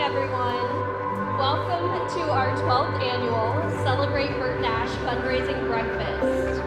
everyone. Welcome to our 12th annual Celebrate Bert Nash fundraising breakfast.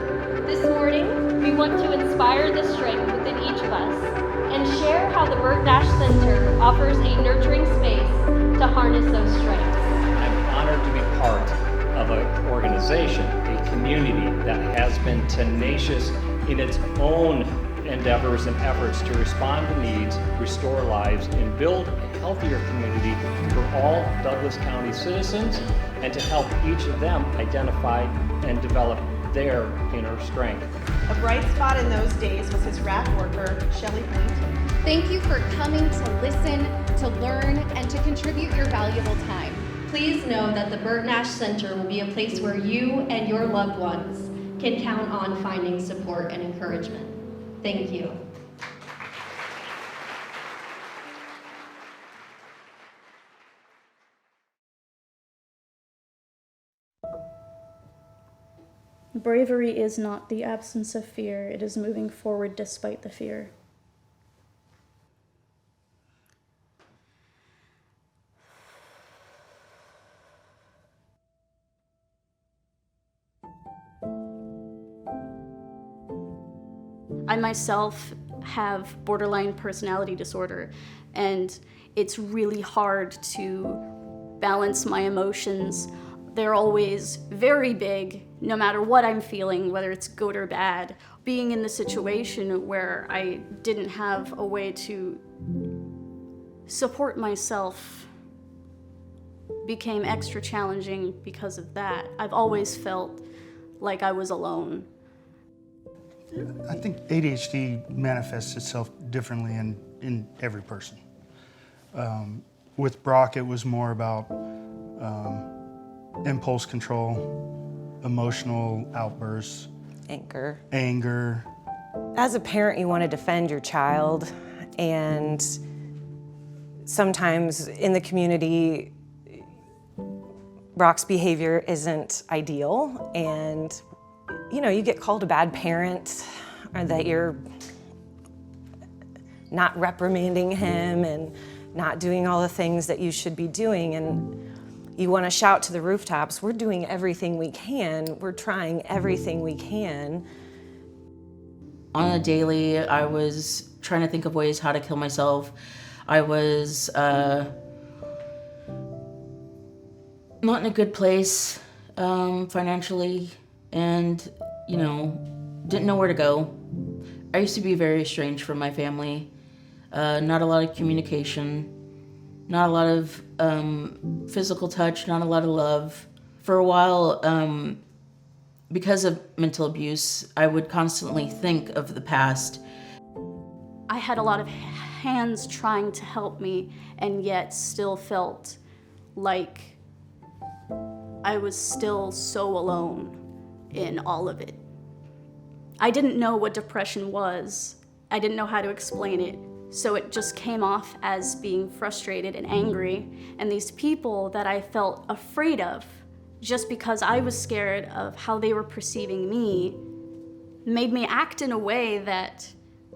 This morning, we want to inspire the strength within each of us and share how the Bert Nash Center offers a nurturing space to harness those strengths. I'm honored to be part of an organization, a community that has been tenacious in its own endeavors and efforts to respond to needs, restore lives, and build a healthier community for all Douglas County citizens, and to help each of them identify and develop their inner strength. A bright spot in those days was his rap worker, Shelley Point. Thank you for coming to listen, to learn, and to contribute your valuable time. Please know that the Bert Nash Center will be a place where you and your loved ones can count on finding support and encouragement. Thank you. Bravery is not the absence of fear, it is moving forward despite the fear. I myself have borderline personality disorder, and it's really hard to balance my emotions. They're always very big, no matter what I'm feeling, whether it's good or bad. Being in the situation where I didn't have a way to support myself became extra challenging because of that. I've always felt like I was alone. I think ADHD manifests itself differently in every person. With Brock, it was more about impulse control, emotional outbursts, anger. As a parent, you want to defend your child, and sometimes in the community, Brock's behavior isn't ideal, and you get called a bad parent, or that you're not reprimanding him and not doing all the things that you should be doing, and you want to shout to the rooftops, we're doing everything we can, we're trying everything we can. On a daily, I was trying to think of ways how to kill myself. I was not in a good place financially, and didn't know where to go. I used to be very estranged from my family. Not a lot of communication, not a lot of physical touch, not a lot of love. For a while, because of mental abuse, I would constantly think of the past. I had a lot of hands trying to help me, and yet still felt like I was still so alone in all of it. I didn't know what depression was. I didn't know how to explain it. So it just came off as being frustrated and angry. And these people that I felt afraid of, just because I was scared of how they were perceiving me, made me act in a way that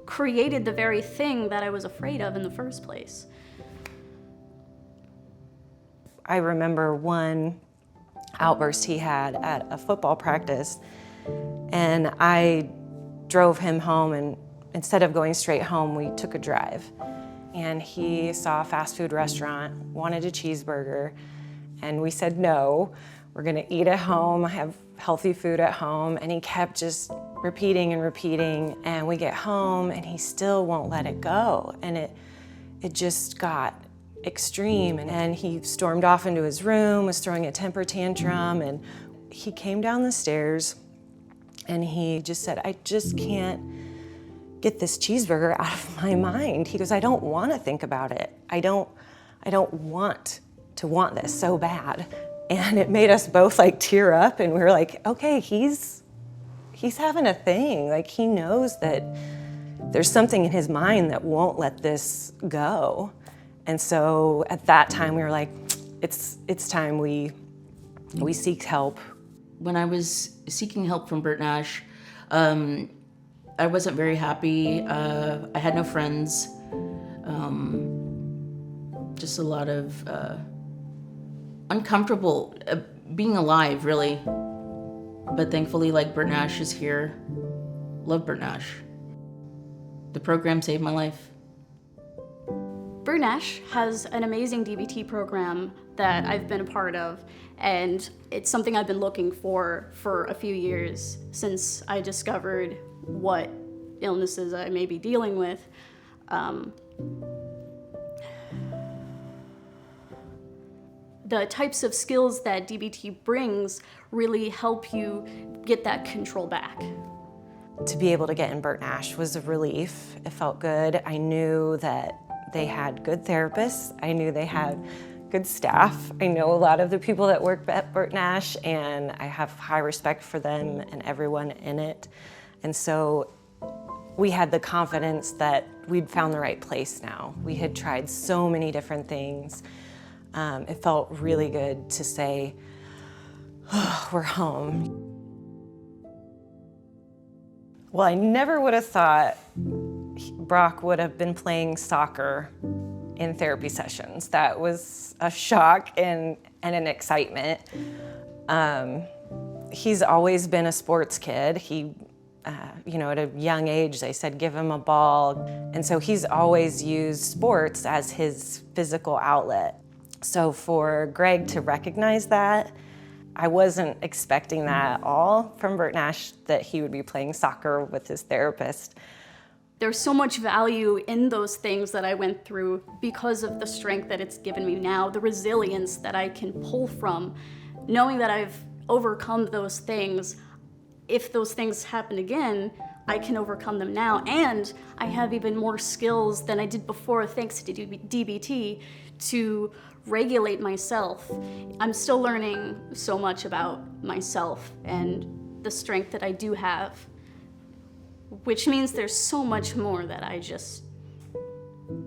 created the very thing that I was afraid of in the first place. I remember one outburst he had at a football practice, and I drove him home, and instead of going straight home, we took a drive. And he saw a fast food restaurant, wanted a cheeseburger, and we said no, we're gonna eat at home, have healthy food at home, and he kept just repeating and repeating, and we get home and he still won't let it go, and it just got extreme, and he stormed off into his room, was throwing a temper tantrum, and he came down the stairs and he just said, I just can't get this cheeseburger out of my mind. He goes, I don't want to think about it. I don't want to want this so bad. And it made us both tear up, and we were like, okay, he's having a thing. He knows that there's something in his mind that won't let this go. And so at that time we were like, it's time we seek help. When I was seeking help from Bert Nash, I wasn't very happy. I had no friends. just a lot of uncomfortable being alive, really. But thankfully, like, Bert Nash is here. Love Bert Nash. The program saved my life. Bert Nash has an amazing DBT program that I've been a part of, and it's something I've been looking for a few years since I discovered what illnesses I may be dealing with. The types of skills that DBT brings really help you get that control back. To be able to get in Bert Nash was a relief. It felt good. I knew that they had good therapists. I knew they had good staff. I know a lot of the people that work at Bert Nash, and I have high respect for them and everyone in it. And so we had the confidence that we'd found the right place now. We had tried so many different things. It felt really good to say, oh, we're home. Well, I never would have thought Brock would have been playing soccer in therapy sessions. That was a shock and an excitement. He's always been a sports kid. He, at a young age, they said, give him a ball. And so he's always used sports as his physical outlet. So for Greg to recognize that, I wasn't expecting that at all from Bert Nash, that he would be playing soccer with his therapist. There's so much value in those things that I went through because of the strength that it's given me now, the resilience that I can pull from, knowing that I've overcome those things. If those things happen again, I can overcome them now, and I have even more skills than I did before thanks to DBT to regulate myself. I'm still learning so much about myself and the strength that I do have, which means there's so much more that I just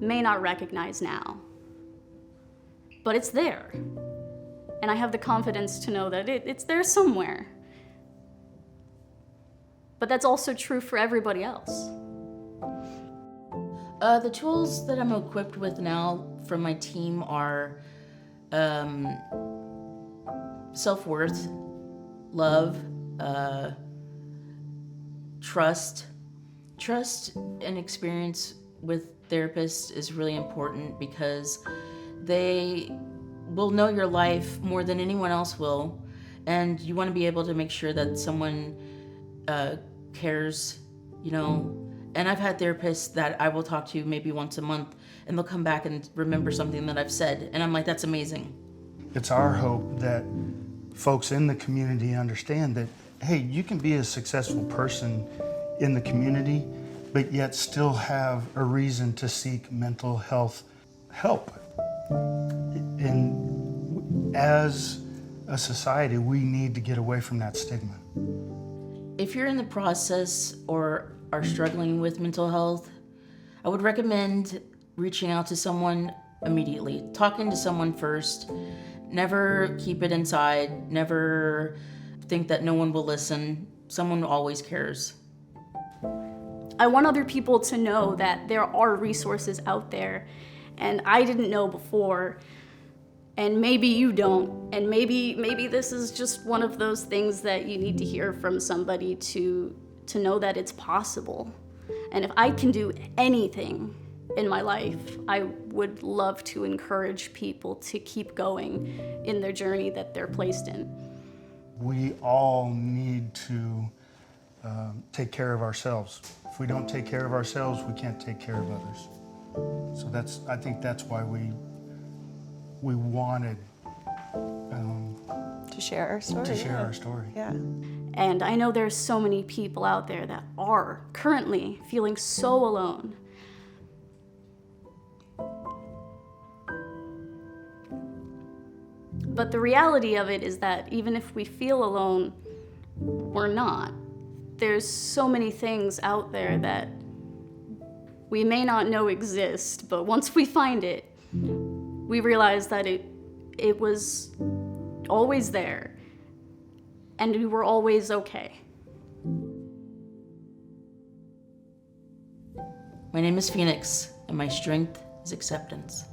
may not recognize now. But it's there. And I have the confidence to know that it's there somewhere. But that's also true for everybody else. The tools that I'm equipped with now from my team are self-worth, love, trust. Trust and experience with therapists is really important because they will know your life more than anyone else will, and you want to be able to make sure that someone cares, And I've had therapists that I will talk to maybe once a month, and they'll come back and remember something that I've said, and I'm like, that's amazing. It's our hope that folks in the community understand that, hey, you can be a successful person in the community, but yet still have a reason to seek mental health help. And as a society, we need to get away from that stigma. If you're in the process or are struggling with mental health, I would recommend reaching out to someone immediately. Talking to someone first. Never keep it inside. Never think that no one will listen. Someone always cares. I want other people to know that there are resources out there, and I didn't know before, and maybe you don't, and maybe this is just one of those things that you need to hear from somebody to know that it's possible. And if I can do anything in my life, I would love to encourage people to keep going in their journey that they're placed in. We all need to take care of ourselves. If we don't take care of ourselves, we can't take care of others. So I think that's why we wanted To share our story. to share our story. Yeah. And I know there's so many people out there that are currently feeling so alone. But the reality of it is that even if we feel alone, we're not. There's so many things out there that we may not know exist, but once we find it, we realize that it was always there, and we were always okay. My name is Phoenix, and my strength is acceptance.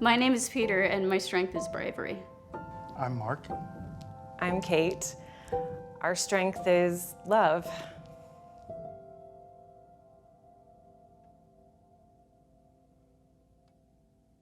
My name is Peter, and my strength is bravery. I'm Mark. I'm Kate. Our strength is love.